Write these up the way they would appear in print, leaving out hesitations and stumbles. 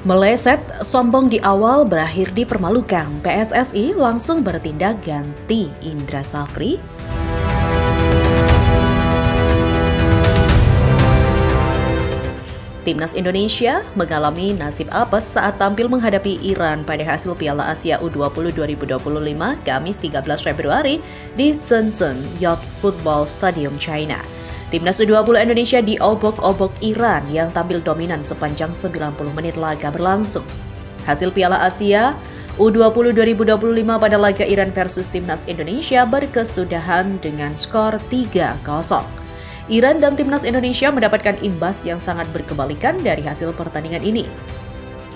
Meleset, sombong di awal berakhir dipermalukan. PSSI langsung bertindak ganti Indra Safri. Timnas Indonesia mengalami nasib apes saat tampil menghadapi Iran pada hasil Piala Asia U20 2025 Kamis 13 Februari di Shenzhen Yacht Football Stadium, China. Timnas U20 Indonesia diobok-obok Iran yang tampil dominan sepanjang 90 menit laga berlangsung. Hasil Piala Asia U20 2025 pada laga Iran versus Timnas Indonesia berkesudahan dengan skor 3-0. Iran dan Timnas Indonesia mendapatkan imbas yang sangat berkebalikan dari hasil pertandingan ini.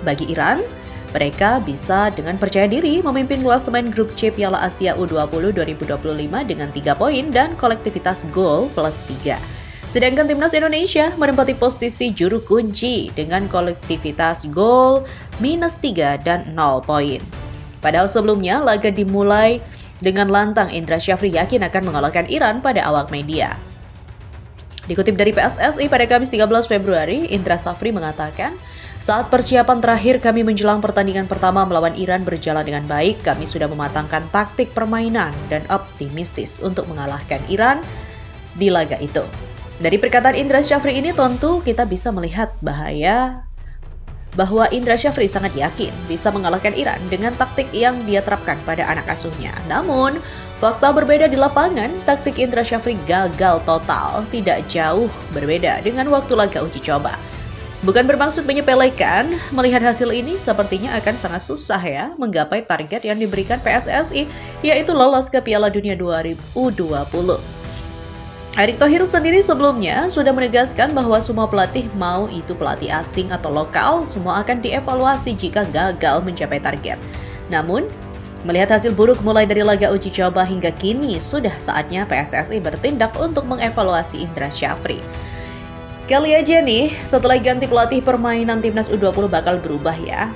Bagi Iran, mereka bisa dengan percaya diri memimpin klasemen grup C Piala Asia U20 2025 dengan 3 poin dan kolektivitas gol plus 3. Sedangkan Timnas Indonesia menempati posisi juru kunci dengan kolektivitas gol minus 3 dan 0 poin. Padahal sebelumnya, laga dimulai dengan lantang Indra Safri yakin akan mengalahkan Iran pada awak media. Dikutip dari PSSI pada Kamis 13 Februari, Indra Safri mengatakan, saat persiapan terakhir kami menjelang pertandingan pertama melawan Iran berjalan dengan baik, kami sudah mematangkan taktik permainan dan optimistis untuk mengalahkan Iran di laga itu. Dari perkataan Indra Safri ini tentu kita bisa melihat bahwa Indra Safri sangat yakin bisa mengalahkan Iran dengan taktik yang dia terapkan pada anak asuhnya. Namun, fakta berbeda di lapangan, taktik Indra Safri gagal total, tidak jauh berbeda dengan waktu laga uji coba. Bukan bermaksud menyepelekan, melihat hasil ini sepertinya akan sangat susah ya menggapai target yang diberikan PSSI, yaitu lolos ke Piala Dunia 2020. Erick Thohir sendiri sebelumnya sudah menegaskan bahwa semua pelatih, mau itu pelatih asing atau lokal, semua akan dievaluasi jika gagal mencapai target. Namun, melihat hasil buruk mulai dari laga uji coba hingga kini, sudah saatnya PSSI bertindak untuk mengevaluasi Indra Safri. Kali aja nih, setelah ganti pelatih permainan Timnas U20 bakal berubah ya.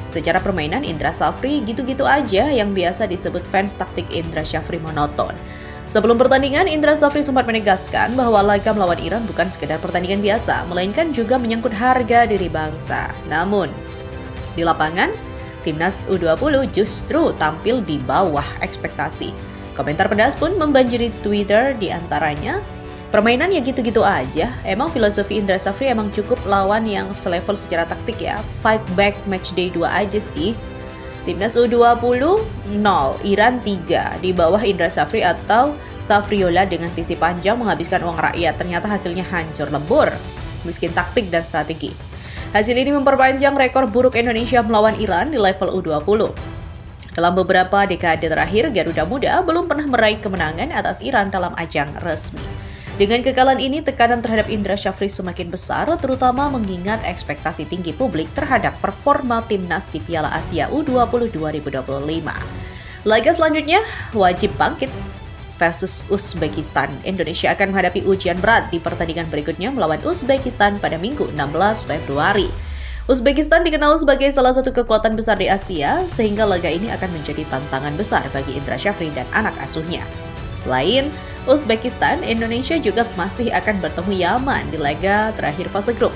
Secara permainan, Indra Safri gitu-gitu aja yang biasa disebut fans taktik Indra Safri monoton. Sebelum pertandingan, Indra Safri sempat menegaskan bahwa laga melawan Iran bukan sekedar pertandingan biasa, melainkan juga menyangkut harga diri bangsa. Namun, di lapangan, Timnas U20 justru tampil di bawah ekspektasi. Komentar pedas pun membanjiri Twitter, di antaranya, permainan ya gitu-gitu aja, emang filosofi Indra Safri emang cukup lawan yang selevel secara taktik ya, fight back matchday 2 aja sih. Timnas U20 0, Iran 3, di bawah Indra Safri atau Safriola dengan visi panjang menghabiskan uang rakyat, ternyata hasilnya hancur lebur, miskin taktik dan strategi. Hasil ini memperpanjang rekor buruk Indonesia melawan Iran di level U20. Dalam beberapa dekade terakhir, Garuda Muda belum pernah meraih kemenangan atas Iran dalam ajang resmi. Dengan kekalahan ini, tekanan terhadap Indra Safri semakin besar, terutama mengingat ekspektasi tinggi publik terhadap performa Timnas di Piala Asia U20 2025. Laga selanjutnya wajib bangkit versus Uzbekistan. Indonesia akan menghadapi ujian berat di pertandingan berikutnya melawan Uzbekistan pada Minggu 16 Februari. Uzbekistan dikenal sebagai salah satu kekuatan besar di Asia, sehingga laga ini akan menjadi tantangan besar bagi Indra Safri dan anak asuhnya. Selain Uzbekistan, Indonesia juga masih akan bertemu Yaman di laga terakhir fase grup.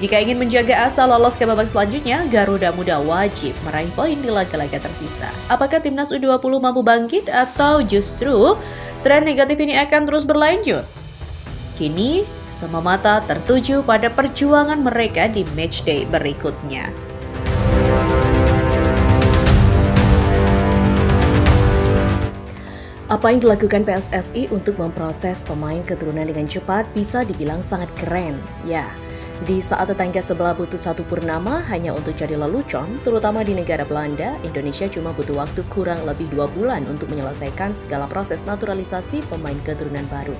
Jika ingin menjaga asa lolos ke babak selanjutnya, Garuda Muda wajib meraih poin di laga-laga tersisa. Apakah Timnas U20 mampu bangkit atau justru tren negatif ini akan terus berlanjut? Kini, semua mata tertuju pada perjuangan mereka di matchday berikutnya. Apa yang dilakukan PSSI untuk memproses pemain keturunan dengan cepat bisa dibilang sangat keren. Ya, di saat tetangga sebelah butuh satu purnama hanya untuk jadi lelucon, terutama di negara Belanda, Indonesia cuma butuh waktu kurang lebih 2 bulan untuk menyelesaikan segala proses naturalisasi pemain keturunan baru.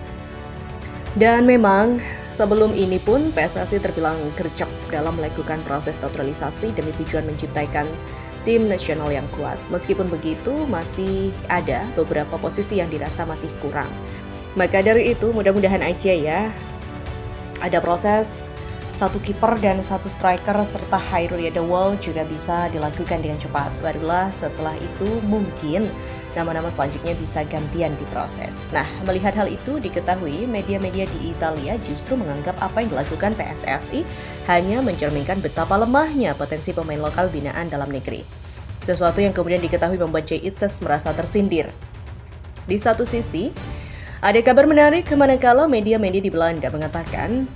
Dan memang, sebelum ini pun PSSI terbilang gercep dalam melakukan proses naturalisasi demi tujuan menciptakan tim nasional yang kuat. Meskipun begitu, masih ada beberapa posisi yang dirasa masih kurang. Maka dari itu, mudah-mudahan aja ya, ada proses satu kiper dan satu striker serta Hairul Yadawal juga bisa dilakukan dengan cepat. Barulah setelah itu mungkin nama-nama selanjutnya bisa gantian diproses. Nah, melihat hal itu, diketahui media-media di Italia justru menganggap apa yang dilakukan PSSI hanya mencerminkan betapa lemahnya potensi pemain lokal binaan dalam negeri. Sesuatu yang kemudian diketahui membuat Jay Itzes merasa tersindir. Di satu sisi, ada kabar menarik manakala media-media di Belanda mengatakan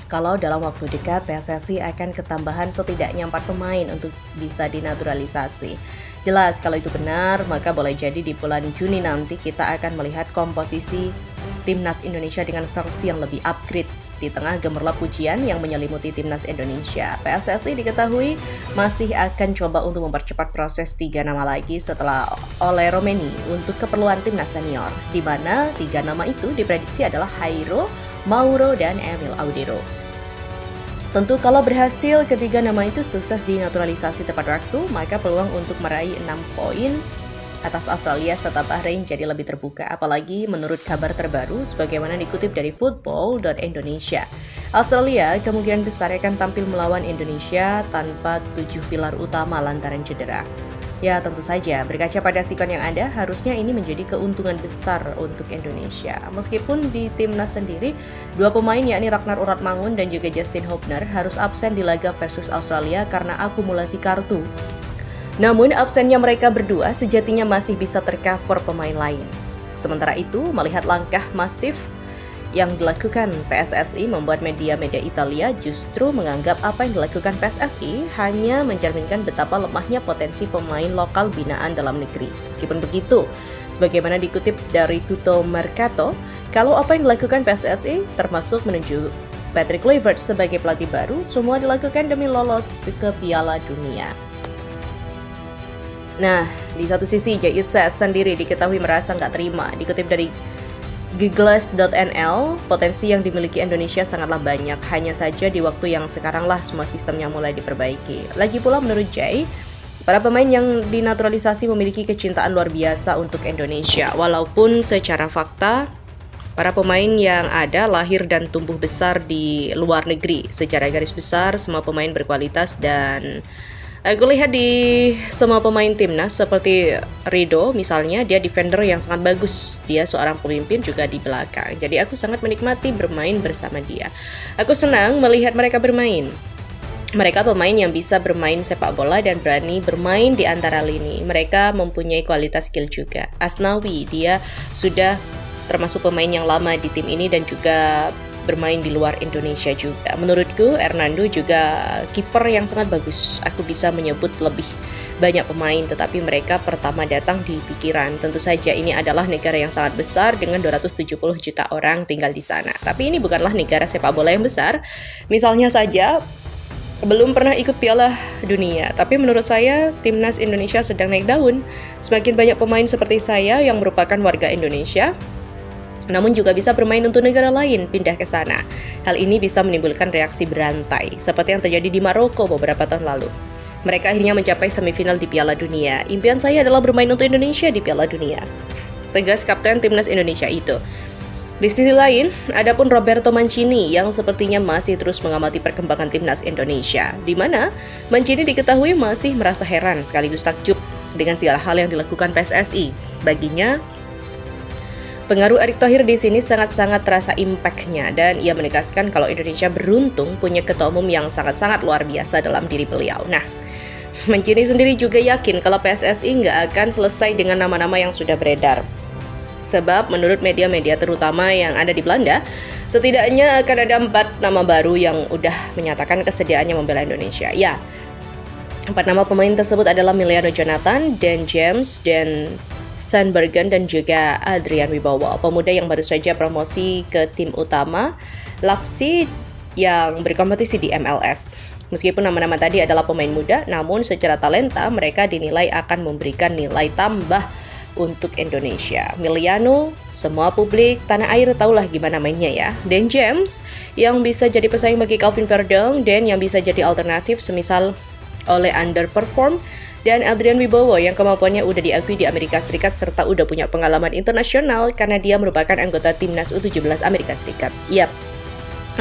kalau dalam waktu dekat PSSI akan ketambahan setidaknya 4 pemain untuk bisa dinaturalisasi. Jelas kalau itu benar, maka boleh jadi di bulan Juni nanti kita akan melihat komposisi Timnas Indonesia dengan versi yang lebih upgrade. Di tengah gemerlap pujian yang menyelimuti Timnas Indonesia, PSSI diketahui masih akan coba untuk mempercepat proses 3 nama lagi setelah oleh Romeni untuk keperluan Timnas Senior, di mana 3 nama itu diprediksi adalah Hairo, Mauro, dan Emil Audero. Tentu kalau berhasil ketiga nama itu sukses dinaturalisasi tepat waktu, maka peluang untuk meraih 6 poin atas Australia serta Bahrain jadi lebih terbuka. Apalagi menurut kabar terbaru sebagaimana dikutip dari football.indonesia, Australia kemungkinan besar akan tampil melawan Indonesia tanpa 7 pilar utama lantaran cedera. Ya tentu saja, berkaca pada sikon yang ada, harusnya ini menjadi keuntungan besar untuk Indonesia. Meskipun di timnas sendiri, 2 pemain yakni Ragnar Uratmangun dan juga Justin Hubner harus absen di laga versus Australia karena akumulasi kartu. Namun absennya mereka berdua sejatinya masih bisa tercover pemain lain. Sementara itu, melihat langkah masif yang dilakukan PSSI membuat media-media Italia justru menganggap apa yang dilakukan PSSI hanya mencerminkan betapa lemahnya potensi pemain lokal binaan dalam negeri. Meskipun begitu, sebagaimana dikutip dari Tutto Mercato, kalau apa yang dilakukan PSSI termasuk menunjuk Patrick Kluivert sebagai pelatih baru, semua dilakukan demi lolos ke Piala Dunia. Nah, di satu sisi Jay Itzes sendiri diketahui merasa nggak terima. Dikutip dari Gigles.nl, potensi yang dimiliki Indonesia sangatlah banyak, hanya saja di waktu yang sekaranglah semua sistemnya mulai diperbaiki. Lagi pula menurut Jay, para pemain yang dinaturalisasi memiliki kecintaan luar biasa untuk Indonesia, walaupun secara fakta para pemain yang ada lahir dan tumbuh besar di luar negeri. Secara garis besar, semua pemain berkualitas dan aku lihat di semua pemain timnas seperti Rido misalnya, dia defender yang sangat bagus. Dia seorang pemimpin juga di belakang. Jadi aku sangat menikmati bermain bersama dia. Aku senang melihat mereka bermain. Mereka pemain yang bisa bermain sepak bola dan berani bermain di antara lini. Mereka mempunyai kualitas skill juga. Asnawi, dia sudah termasuk pemain yang lama di tim ini dan juga bermain di luar Indonesia juga. Menurutku Hernando juga kiper yang sangat bagus. Aku bisa menyebut lebih banyak pemain, tetapi mereka pertama datang di pikiran. Tentu saja ini adalah negara yang sangat besar dengan 270 juta orang tinggal di sana. Tapi ini bukanlah negara sepak bola yang besar. Misalnya saja belum pernah ikut Piala Dunia, tapi menurut saya timnas Indonesia sedang naik daun. Semakin banyak pemain seperti saya yang merupakan warga Indonesia namun juga bisa bermain untuk negara lain pindah ke sana. Hal ini bisa menimbulkan reaksi berantai, seperti yang terjadi di Maroko beberapa tahun lalu. Mereka akhirnya mencapai semifinal di Piala Dunia. Impian saya adalah bermain untuk Indonesia di Piala Dunia, tegas Kapten Timnas Indonesia itu. Di sisi lain, adapun Roberto Mancini yang sepertinya masih terus mengamati perkembangan Timnas Indonesia, di mana Mancini diketahui masih merasa heran sekaligus takjub dengan segala hal yang dilakukan PSSI. Baginya, pengaruh Erick Thohir di sini sangat-sangat terasa impact-nya dan ia menegaskan kalau Indonesia beruntung punya ketua umum yang sangat-sangat luar biasa dalam diri beliau. Nah, Mancini sendiri juga yakin kalau PSSI nggak akan selesai dengan nama-nama yang sudah beredar. Sebab menurut media-media terutama yang ada di Belanda, setidaknya akan ada 4 nama baru yang udah menyatakan kesediaannya membela Indonesia. Ya, 4 nama pemain tersebut adalah Miliano Jonathan, Dan James, dan Sandbergen dan juga Adrian Wibowo, pemuda yang baru saja promosi ke tim utama Leipzig yang berkompetisi di MLS. Meskipun nama-nama tadi adalah pemain muda, namun secara talenta mereka dinilai akan memberikan nilai tambah untuk Indonesia. Miliano, semua publik tanah air tahulah gimana mainnya ya. Dan James yang bisa jadi pesaing bagi Calvin Verdong dan yang bisa jadi alternatif semisal oleh underperform, dan Adrian Wibowo yang kemampuannya udah diakui di Amerika Serikat serta udah punya pengalaman internasional karena dia merupakan anggota timnas U17 Amerika Serikat. Yap,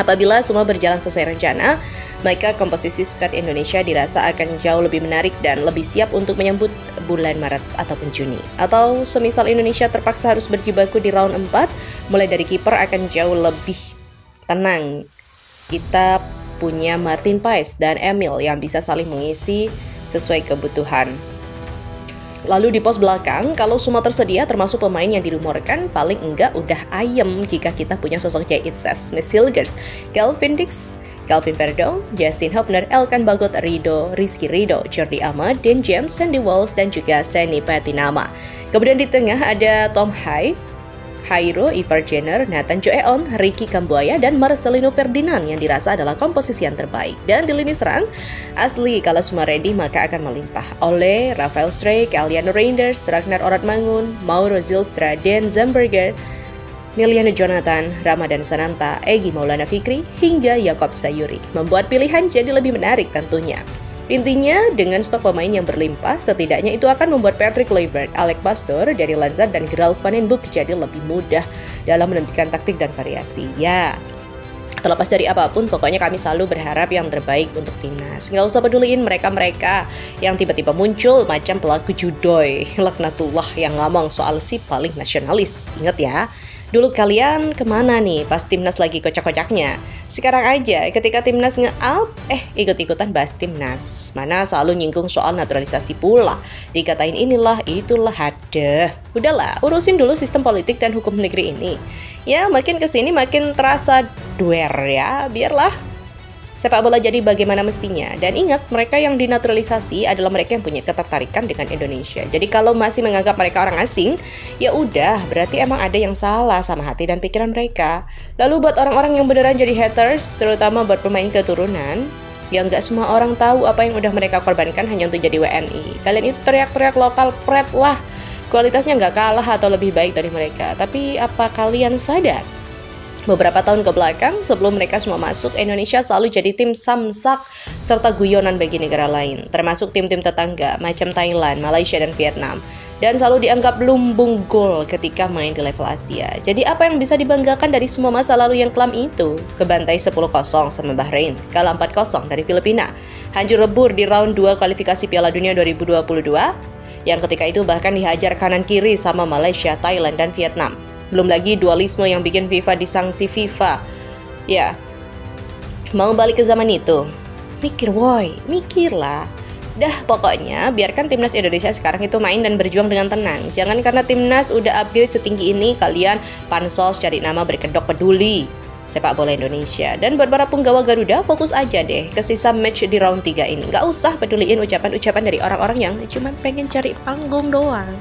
apabila semua berjalan sesuai rencana, maka komposisi skuad Indonesia dirasa akan jauh lebih menarik dan lebih siap untuk menyambut bulan Maret ataupun Juni. Atau semisal Indonesia terpaksa harus berjibaku di round 4, mulai dari kiper akan jauh lebih tenang. Kita punya Martin Paes dan Emil yang bisa saling mengisi sesuai kebutuhan. Lalu di pos belakang, kalau semua tersedia termasuk pemain yang dirumorkan, paling enggak udah ayem jika kita punya sosok Jay Itzes, Miss Hilgers, Kelvin Dix, Calvin Verdong, Justin Hubner, Elkan Bagot Rido, Rizky Rido, Jordi Amat, Dan James, Sandy Walsh, dan juga Seni Patinama. Kemudian di tengah ada Tom Hai, Hairo, Ivar Jenner, Nathan Joeon, Ricky Kambuaya, dan Marcelino Ferdinand yang dirasa adalah komposisi yang terbaik. Dan di lini serang, asli kalau semua ready maka akan melimpah oleh Rafael Streyk, Aliano Reinders, Ragnar Oratmangun, Mauro Zylstra, Dan Zamberger, Miliano Jonathan, Ramadan Sananta, Egy Maulana Fikri, hingga Yakob Sayuri. Membuat pilihan jadi lebih menarik tentunya. Intinya, dengan stok pemain yang berlimpah, setidaknya itu akan membuat Patrick Kluivert, Alec Pastor dari Lazat, dan Gerald Van den Boeck jadi lebih mudah dalam menentukan taktik dan variasi. Ya, terlepas dari apapun, pokoknya kami selalu berharap yang terbaik untuk timnas. Nggak usah peduliin mereka-mereka yang tiba-tiba muncul macam pelaku judoy, laknatullah yang ngomong soal si paling nasionalis. Ingat ya, dulu kalian kemana nih pas timnas lagi kocak-kocaknya? Sekarang aja ketika timnas nge-up, ikut-ikutan bahas timnas. Mana selalu nyinggung soal naturalisasi pula. Dikatain inilah, itulah, hadeh. Udahlah, urusin dulu sistem politik dan hukum negeri ini. Ya, makin kesini makin terasa duer ya, biarlah sepak bola jadi bagaimana mestinya. Dan ingat, mereka yang dinaturalisasi adalah mereka yang punya ketertarikan dengan Indonesia. Jadi kalau masih menganggap mereka orang asing, ya udah, berarti emang ada yang salah sama hati dan pikiran mereka. Lalu buat orang-orang yang beneran jadi haters, terutama buat pemain keturunan, yang gak semua orang tahu apa yang udah mereka korbankan hanya untuk jadi WNI. Kalian itu teriak-teriak lokal pret lah, kualitasnya gak kalah atau lebih baik dari mereka. Tapi apa kalian sadar? Beberapa tahun ke belakang, sebelum mereka semua masuk, Indonesia selalu jadi tim samsak serta guyonan bagi negara lain, termasuk tim-tim tetangga macam Thailand, Malaysia, dan Vietnam. Dan selalu dianggap lumbung gol ketika main di level Asia. Jadi apa yang bisa dibanggakan dari semua masa lalu yang kelam itu? Kebantai 10-0 sama Bahrain, kalah 4-0 dari Filipina, hancur lebur di round 2 kualifikasi Piala Dunia 2022, yang ketika itu bahkan dihajar kanan kiri sama Malaysia, Thailand, dan Vietnam. Belum lagi dualisme yang bikin FIFA disangsi FIFA. Ya, mau balik ke zaman itu? Mikir woi, mikirlah. Dah pokoknya biarkan timnas Indonesia sekarang itu main dan berjuang dengan tenang. Jangan karena timnas udah upgrade setinggi ini kalian pansos cari nama berkedok peduli sepak bola Indonesia. Dan buat para punggawa Garuda, fokus aja deh ke sisa match di round 3 ini. Gak usah peduliin ucapan-ucapan dari orang-orang yang cuma pengen cari panggung doang.